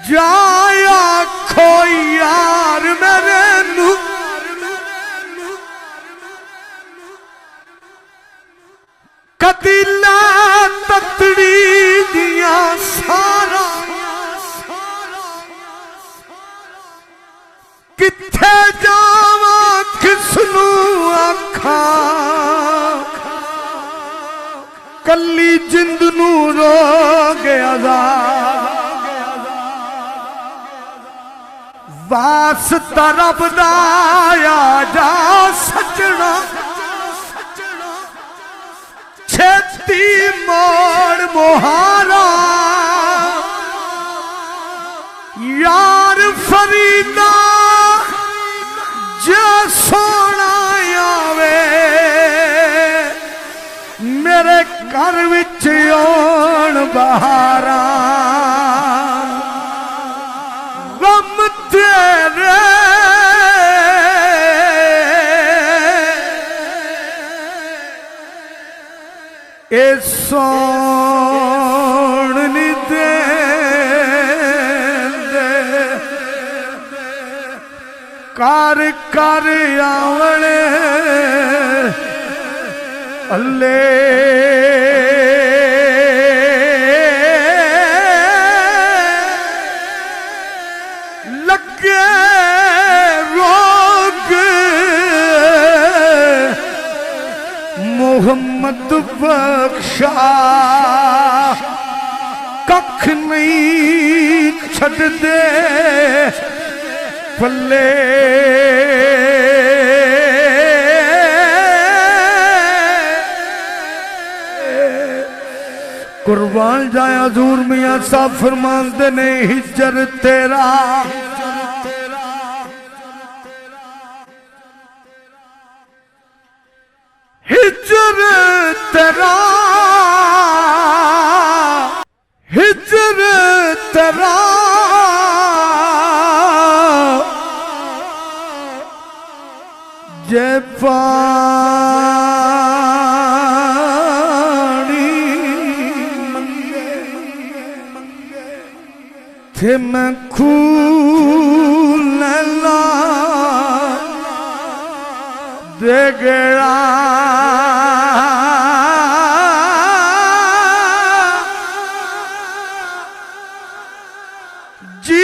जाया खो यार मेरे नू कदीला ततड़ी दिया सारा किथे जावा किसनू आखा कली जिंद नू रो गया वास्ता रब दा आ जा सजना छेती मोड़ मोहारा यार फरीदा जो सोना आवे मेरे घर विच आउण बहारा गम तेरे ए सोण नी दे कार कर आवणे अल्ले लगे रोग मोहम्मद बख्शा कख नहीं छड़ दे पल्ले कुर्बान जाए हजूर मियां साहब फरमाते ने हिजर तेरा हिजर तेरा हिजर तेरा जे पानी थे मैं खून ला दे गया जी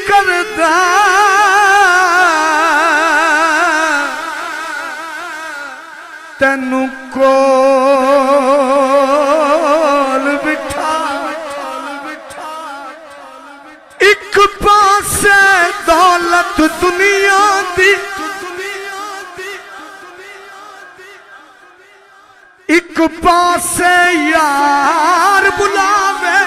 करदा तेनू कोल बिठा एक पासे दौलत दुनिया दी एक पासे यार बुलावे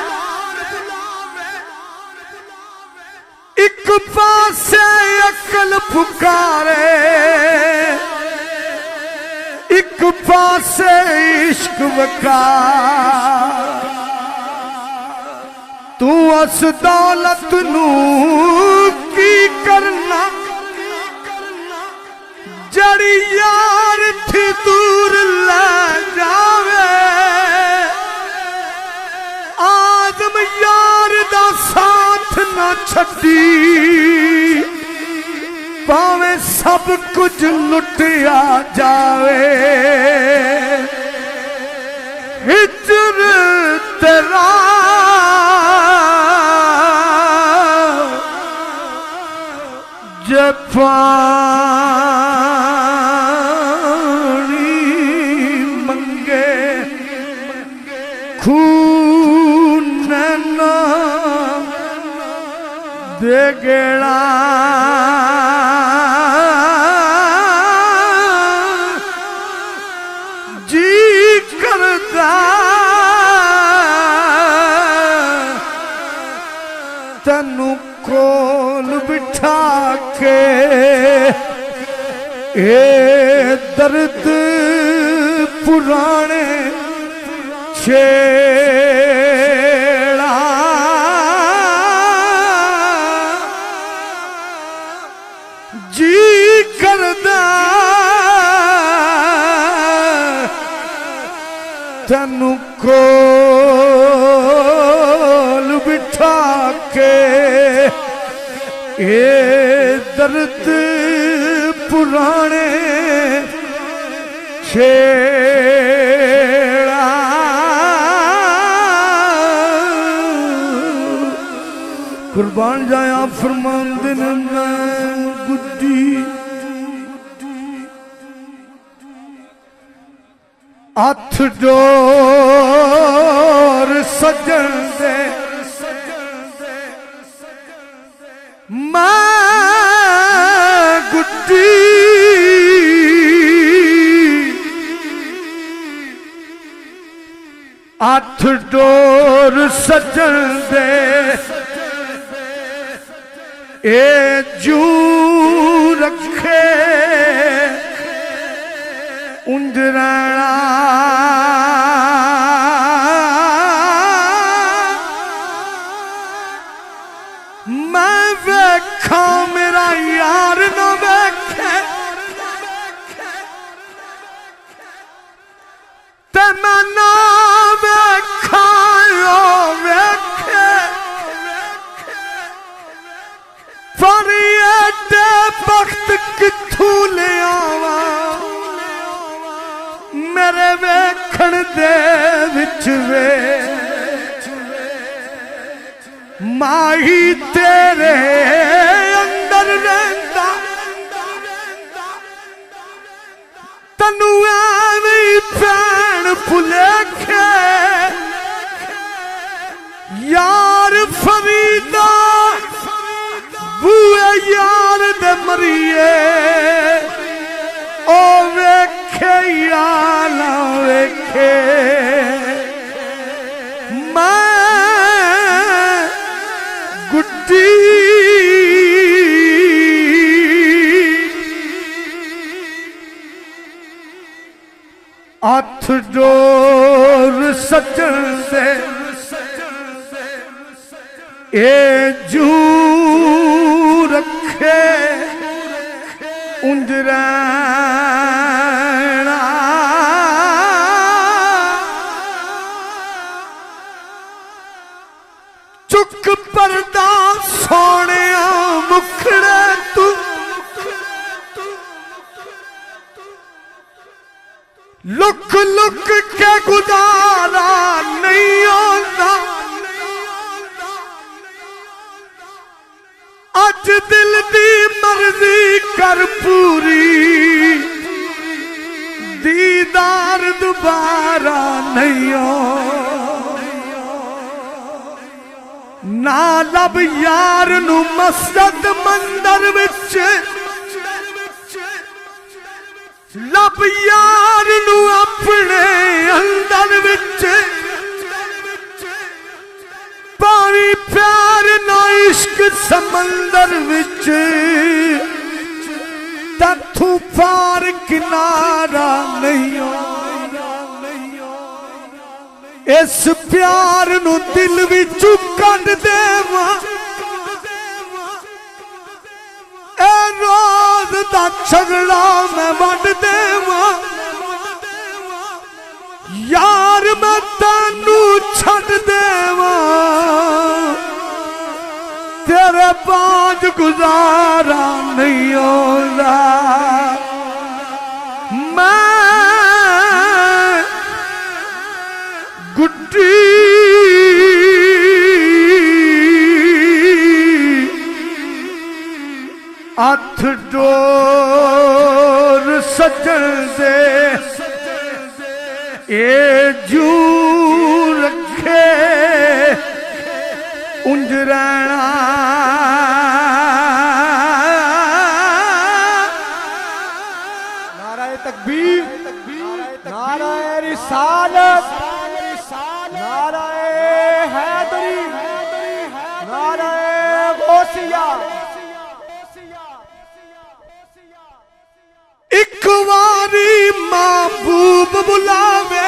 एक पासे अकल पुकारे एक पासे इश्क वका तू अस दौलत नू की करना जड़ी यार थी दूर ले जावे आदम यार दा साथ ना छड्डी पावे सब कुछ लुटिया जावे हिजर तेरा जे पानी मंगे खून ना दे गेड़ा तेनू कोल बिठा के ए दर्द पुराने छेड़ा जी करदा तेनू कोल बिठा के ये दर्द पुराने छेड़ा कुर्बान जाया फरमांदे ने मैं गुड्डी हथ डोर सजन दे मैं गुड्डी हथ डोर सजन दे ए जू रखे उंजरा मैं वेखा मेरा यार न वेखे ते मैं ना वेखा वेखे पर एडे वक्त किथों ले आवा मेरे वेखण दे विच वे माही तेरे अंदर रहंदा तनु एवें भैण भुलेखे यार फरीदा बूए यार दे मरिए ओ वेखे यार वेखे मैं गुड्डी हथ डोर सजन से ए जू रखे उंजरा चुक परदा सोने मुखड़े तू लुक लुक के गुजारा नहीं होता अज दिल दी मर्जी कर पूरी दीदार दोबारा नहीं हो ना लब यार नू मस्जिद मंदिर विच लब यार नू अपने अंदर विच पानी प्यार ना इश्क समंदर विच तू पार किनारा नहीं हो इस प्यार नू दिल विचू कढ देवा ए रोज दा झगड़ा मैं वंड देवा यार मैं तेनू छड़ देवा तेरे बाज गुजारा नहीं होता मैं गुड्डी हथ डोर सजन दे ए जू रखे उंजरा नाराए तकबीर नाराए रिसालत नाराए हैदरी नाराए गौसिया एक वारी महबूब बुलावे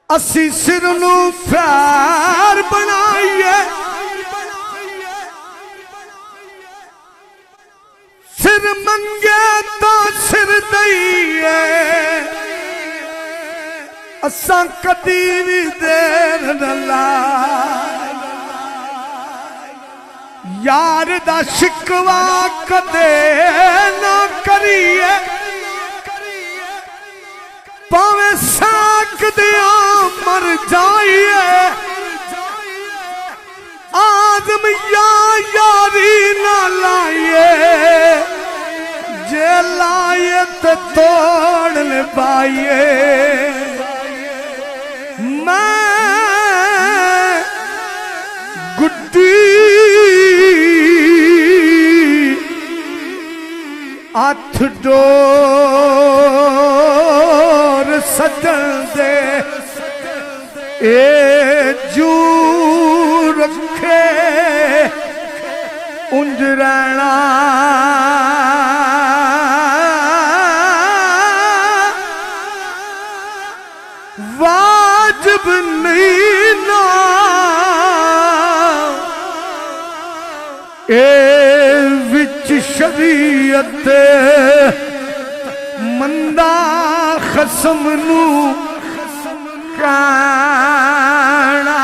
असी सिर नू प्यार बनाइए सिर मंगे तो सिर दईए असां कदी भी देर न लाई यार दा शिकवा कदे ना करिए पावे साक दिया मर जाइए आदम या यारी ना लाइए जे लाइए तो तोड़ ले पाइए मैं गुड्डी हथ डोर सजन दे ए जू रखे उंज रहना वाजिब नहीं ना ए विच शरीयत मंदा खसम नू कहना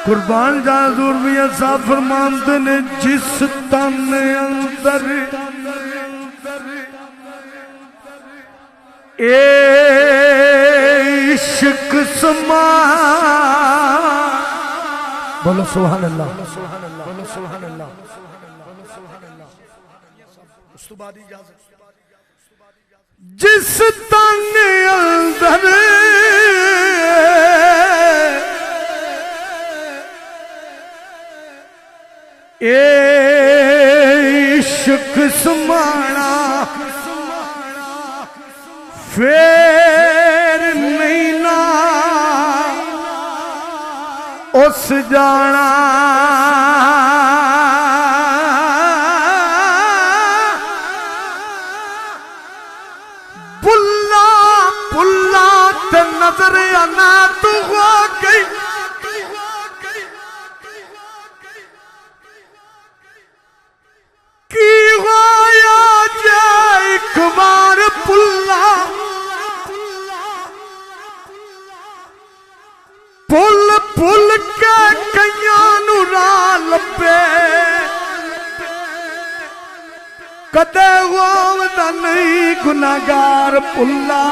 कुर्बान जा हज़ूर मियां साहब फरमाते ने जिस तन अंदर ए इश्क समा बोलो सुभान अल्लाह बोलो सुभान अल्लाह बोलो सुभान अल्लाह उस तो बाद इजाजत जिस तन अंदर ए इश्क समाना फेर नहीं ना उस जाना पुल्ला पुल्ला ते नजर आना तू हो गई की होया जाए एक बार पुल्ला पुल पुल के कईयां नू राह लभे कदे होवदा नहीं गुनाहगार पुल्ला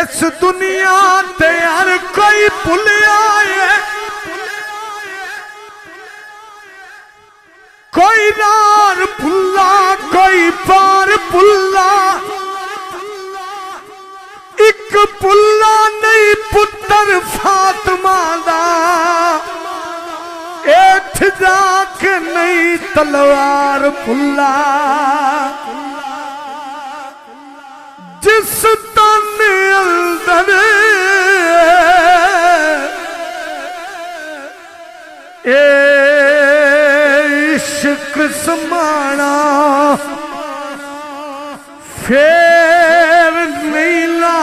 इस दुनिया ते हर कोई भुलिया है कोई रार भुल्ला कोई पार भुल्ला एक पुल्ला नहीं पुत्र फातिमा दा एठ जाके नहीं तलवार पुल्ला जिस तन अंदर ए इश्क समाना फेर नहीं ला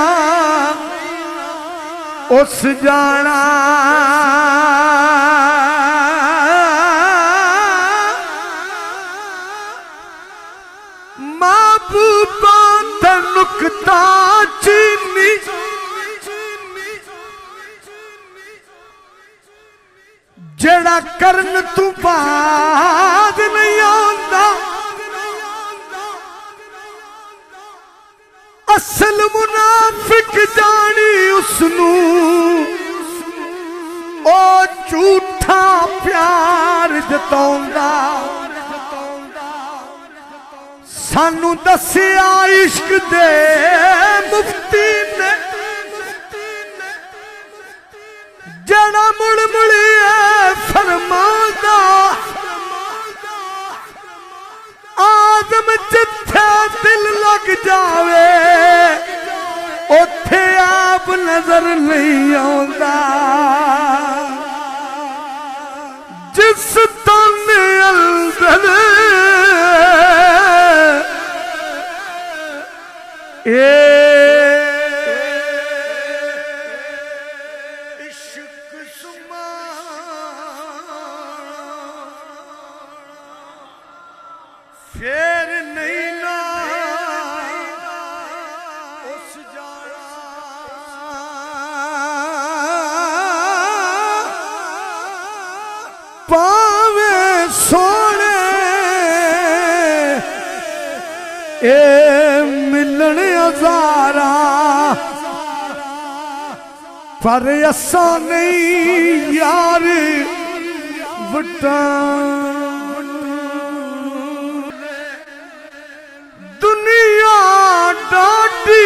उस जाना महबूबा दा नुकता चीनी जेड़ा करन तू बाद नहीं आंदा असल मुनाफिक जानी उसनू ओ झूठा प्यार जताउंदा सानू दसिया इश्क दे मुफ्ती ने जड़ा मुड़ मुड़िए फरमादा आदम जिथे दिल लग जावे उथे आप नजर नहीं आउंदा जिस तन अंदर इश्क सुमा फेर ए मिलन हजारा पर असा नहीं यार वटा दुनिया डाटी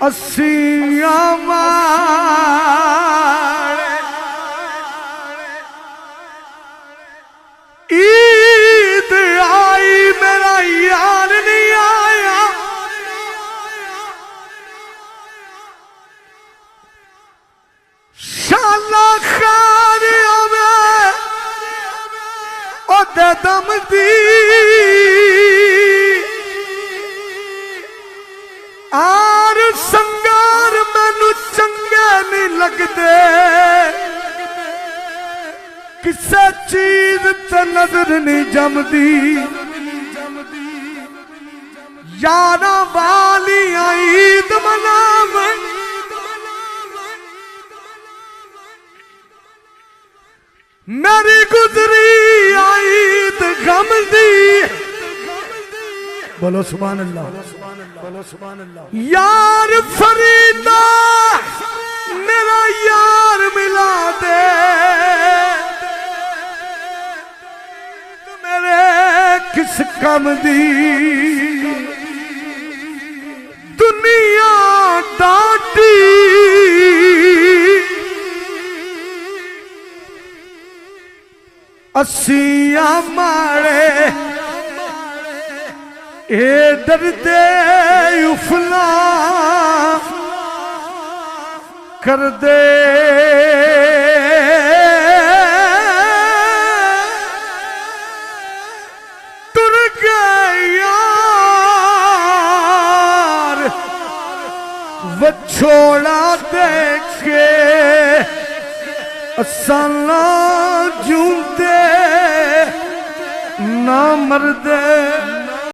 असिया ईद आई मेरा यार नहीं आया शाला खैर आवे ओदे दम दी आर संगार मैनू चंगे नहीं लगदे किसे चीज ते नजर नहीं जमदी यारा वाली ईद मनाव मेरी गुजरी ईद गम दी बोलो सुभान अल्लाह बोलो सुभान अल्लाह यार फरीदा मेरा यार मिला दे मेरे किस कम दी दुनिया डाटी असिया मारे ए दर्दे उफला कर दे तुर गए यार वछोड़ा देखे असाना जूंदे ना मरदे